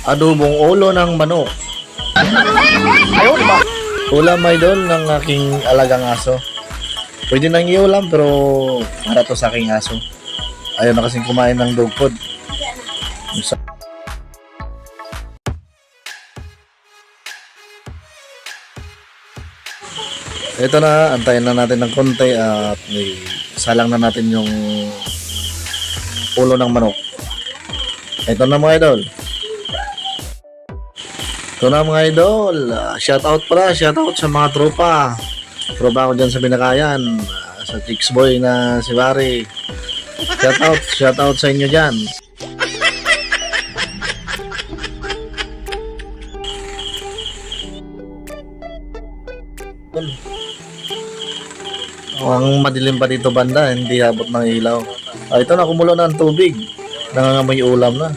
Adobong ulo ng manok. Ayun ba? Ulam idol ng aking alagang aso. Pwede nang iulam pero para to sa aking aso. Ayaw na kasing kumain ng dog food. Ito na, antayin na natin ng konti at salang na natin yung ulo ng manok. Ito na mga idol. Ito na mga idol. Shout out pala, shout out sa mga tropa. Tropa ko dyan sa Binakayan. Sa Chicks Boy na si Barry. Shout out sa inyo dyan. Ang madilim pa dito banda, hindi abot ng ilaw. Ito na, kumulo na ang tubig. Nangangamoy ulam na.